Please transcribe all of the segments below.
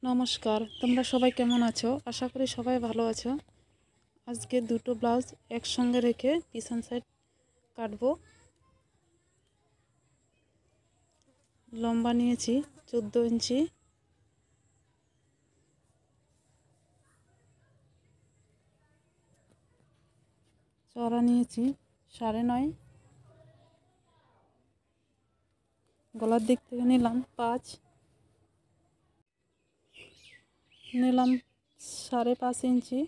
নমস্কার, তোমরা সবাই কেমন আছো? আশা করি সবাই ভালো আছো। আজকে দুটো ব্লাউজ একসঙ্গে রেখে পিছন সাইড কাটবো। লম্বা নিয়েছি 14 ইঞ্চি, চওড়া নিয়েছি 9.5, গলার দিক থেকে নিলাম 5, নিলাম 5.5 ইঞ্চি,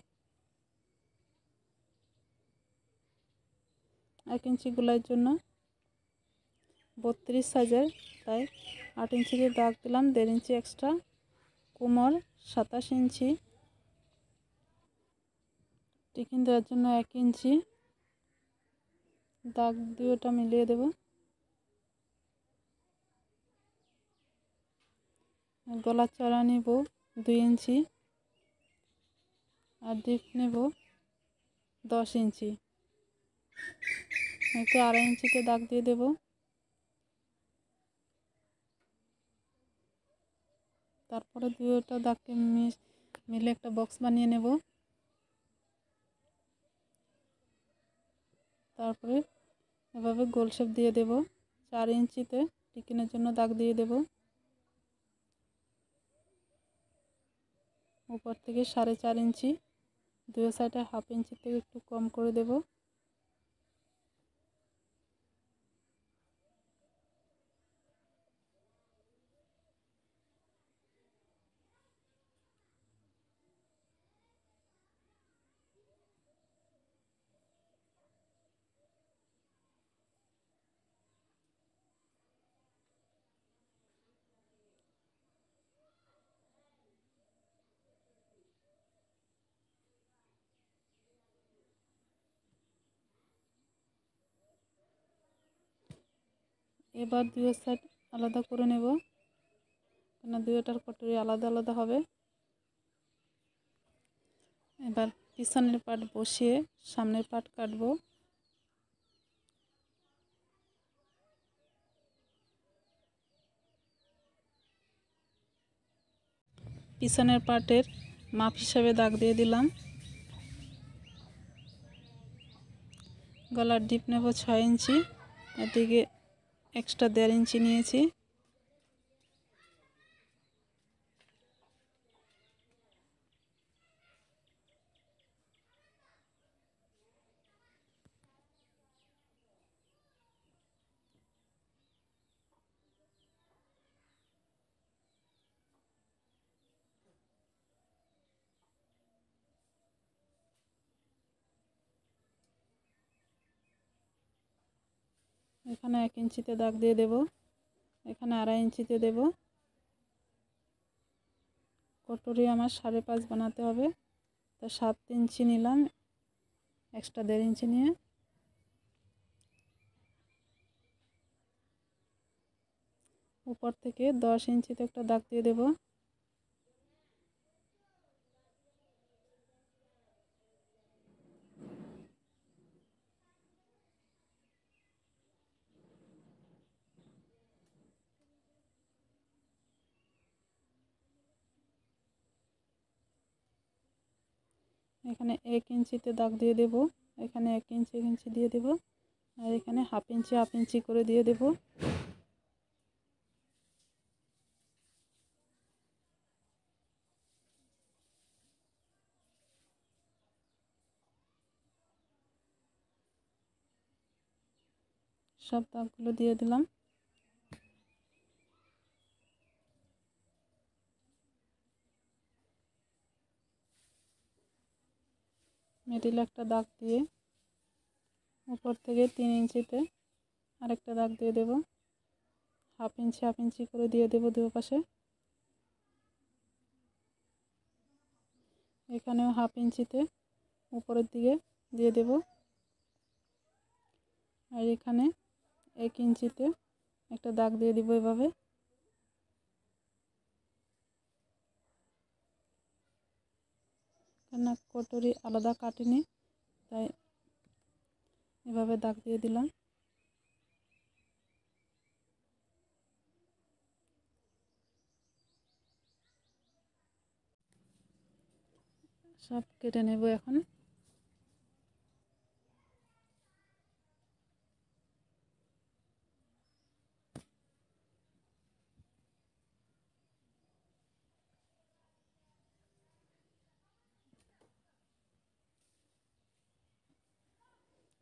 1 ইঞ্চি গোলার জন্য 32 সাইজের, তাই 8 ইঞ্চিতে দাগ দিলাম, 1.5 ইঞ্চি এক্সট্রা। কোমর 27 ইঞ্চি, টিকিন দেওয়ার জন্য 1 ইঞ্চি, দাগ দুটোটা মিলিয়ে দেব। গলার চড়া নেব 2 ইঞ্চি আর ডিপ নেব 10 ইঞ্চি। একে 2.5 ইঞ্চিতে দাগ দিয়ে দেব। তারপরে দুটো দাগকে মিলে একটা বক্স বানিয়ে নেব। তারপরে এভাবে গোল শেপ দিয়ে দেব। 4 ইঞ্চিতে টিকিনের জন্য দাগ দিয়ে দেব। উপর থেকে 4.5 ইঞ্চি, দুই সাইডে 1/2 ইঞ্চি থেকে একটু কম করে দেব। এবার দুই সাইড আলাদা করে নেব, কেন দুইটার কটুরি আলাদা আলাদা হবে। এবার পিছনের পাট বসিয়ে সামনের পাট কাটবো। পিছনের পাটের মাপ হিসাবে দাগ দিয়ে দিলাম। গলার ডিপ নেব 6 ইঞ্চি, এদিকে এক্সট্রা 1.5 ইঞ্চি নিয়েছি। এখানে 1 ইঞ্চিতে দাগ দিয়ে দেব, এখানে 2.5 ইঞ্চিতে দেব। কটুরি আমার 5.5 বানাতে হবে, তো 7 ইঞ্চি নিলাম, এক্সট্রা 1.5 ইঞ্চি নিয়ে উপর থেকে 10 ইঞ্চিতে একটা দাগ দিয়ে দেব। এখানে 1 ইঞ্চিতে দাগ দিয়ে দেব, এখানে 1 ইঞ্চি 1 ইঞ্চি দিয়ে দেব, আর এখানে 1/2 ইঞ্চি 1/2 ইঞ্চি করে দিয়ে দেব। সব দাগগুলো দিয়ে দিলাম। মিডিলে একটা দাগ দিয়ে উপর থেকে 3 ইঞ্চিতে আরেকটা দাগ দিয়ে দেব। 1/2 ইঞ্চি 1/2 ইঞ্চি করে দিয়ে দেব দুই পাশে। এখানেও 1/2 ইঞ্চিতে উপরের দিকে দিয়ে দেব, আর এখানে 1 ইঞ্চিতে একটা দাগ দিয়ে দিব এভাবে। কেননা কটুরি আলাদা কাটিনি, তাই এভাবে দাগ দিয়ে দিলাম। সব কেটে নেব এখন।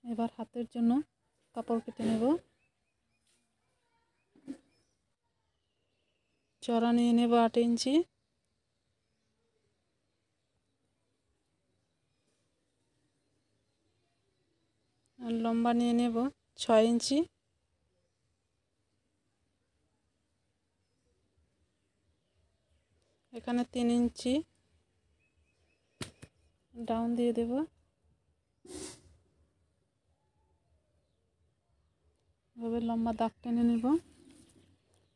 এবার হাতের জন্য কাপড় কেটে নেব। চড়া নিয়ে নেব 8 ইঞ্চি, আর লম্বা নিয়ে নেব 6 ইঞ্চি। এখানে 3 ইঞ্চি ডাউন দিয়ে দেব। এভাবে লম্বা দাগ টেনে নেব।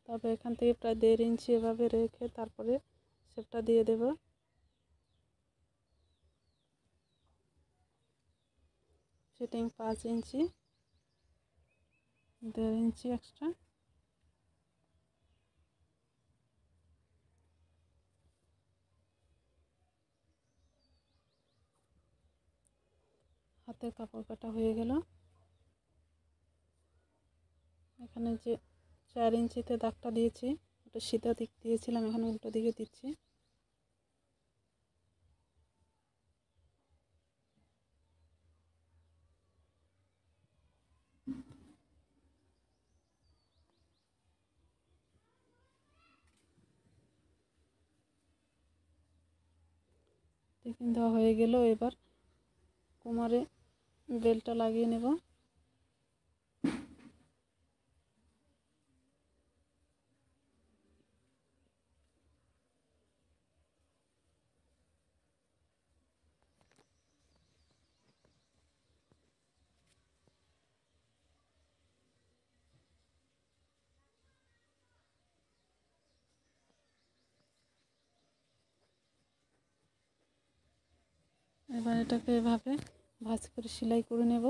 তারপর এখান থেকে প্রায় 1.5 ইঞ্চি এভাবে রেখে তারপরে শেপটা দিয়ে দেব। ফিটিং 5 ইঞ্চি, 1.5 ইঞ্চি এক্সট্রা। হাতের কাপড় কাটা হয়ে গেল। এখানে যে 4 ইঞ্চিতে দাগটা দিয়েছি ওটা সিধা দিক দিয়েছিলাম, এখন উল্টো দিকে দিচ্ছি। টিকিন দেওয়া হয়ে গেল। এবার কোমরে বেল্টটা লাগিয়ে নেব। এবার এটাকে এভাবে ভাঁজ করে সেলাই করে নেব।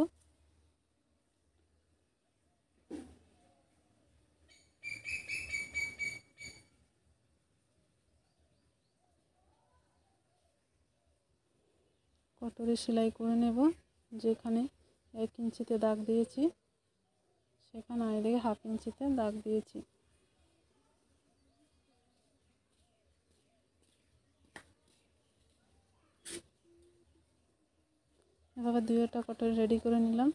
কটরে সেলাই করে নেব। যেখানে 1 ইঞ্চিতে দাগ দিয়েছি সেখানে এদিকে 1/2 ইঞ্চিতে দাগ দিয়েছি। এভাবে 2টা কটর রেডি করে নিলাম।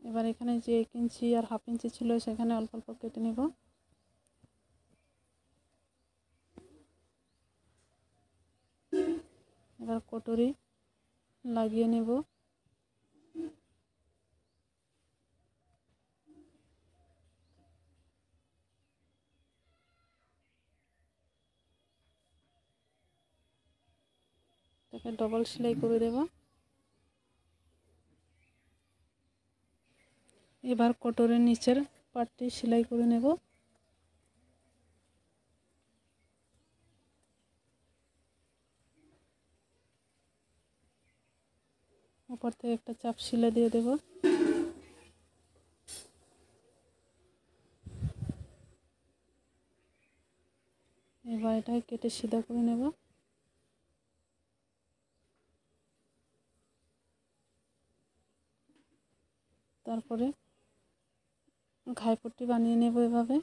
এবার এখানে যে 1 ইঞ্চি আর 1/2 ইঞ্চি ছিল সেখানে অল্প অল্প কেটে নেব। এবার কটরি লাগিয়ে নেব। এটাকে ডবল সেলাই করে দেব। এবার কটরের নিচের পাটটি সেলাই করে নেব। উপর থেকে একটা চাপ সেলাই দিয়ে দেব। এবার এটাকে কেটে সিধা করে নেব। তারপরে ঘাইপট্টি বানিয়ে নেব এভাবে।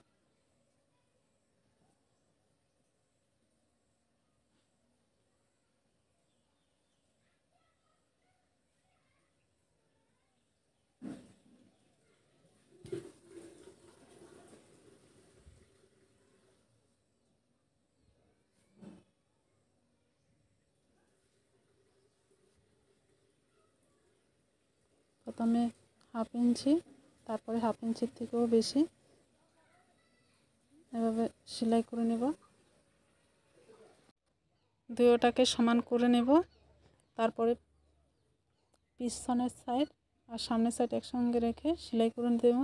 প্রথমে 1/2 ইঞ্চি, তারপরে 1/2 ইঞ্চির থেকেও বেশি এভাবে সেলাই করে নেব। দুটোটাকে সমান করে নেব। তারপরে পিছনের সাইড আর সামনের সাইড একসঙ্গে রেখে সেলাই করে দেব।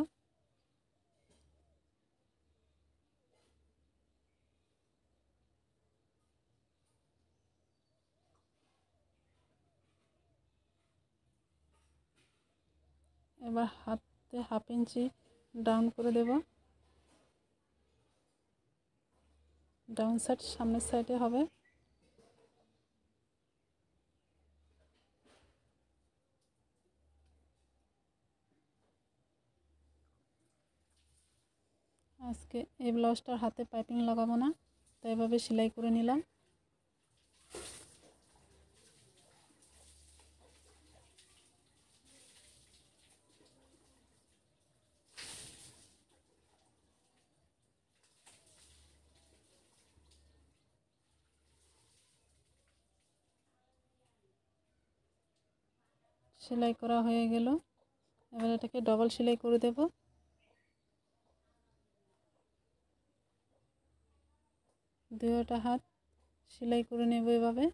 এবার হাতে 1/2 ইঞ্চি ডাউন করে দেব। ডাউন সাইড সামনের সাইডে হবে। আজকে এই ব্লাউজটার হাতে পাইপিং লাগাবো না, তাই এভাবে সেলাই করে নিলাম। সেলাই করা হয়ে গেল, এবার এটাকে ডবল সেলাই করে দেব। দুইটা হাত সেলাই করে নেব এভাবে।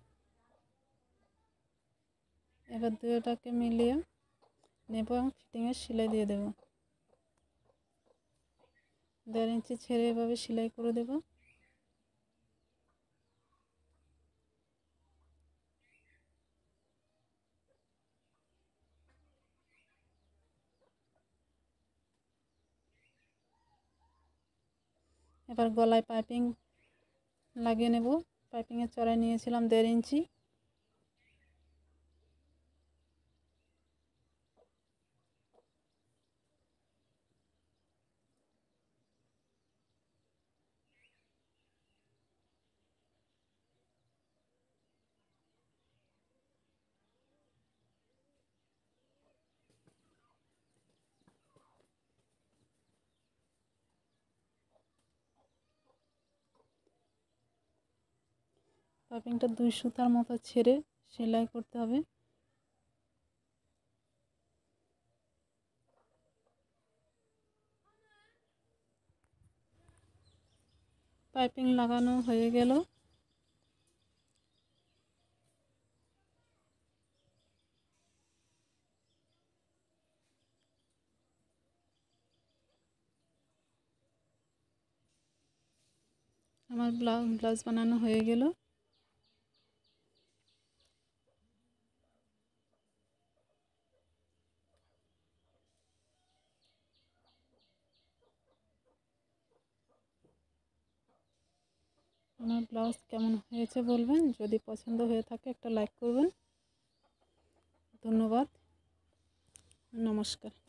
এবার দুইটাকে মিলিয়ে নেব এবং ফিটিংয়ের সেলাই দিয়ে দেব। 1.5 ইঞ্চি ছেড়ে এভাবে সেলাই করে দেব। এবার গলায় পাইপিং লাগিয়ে নেব। পাইপিংয়ের চড়াই নিয়েছিলাম 1.5 ইঞ্চি। পাইপিংটা 2 সুতার মতো ছেড়ে সেলাই করতে হবে। পাইপিং লাগানো হয়ে গেল। আমার ব্লাউজ বানানো হয়ে গেল। আমার ব্লাউজ কেমন হয়েছে বলবেন। যদি পছন্দ হয়ে থাকে একটা লাইক করবেন। ধন্যবাদ, নমস্কার।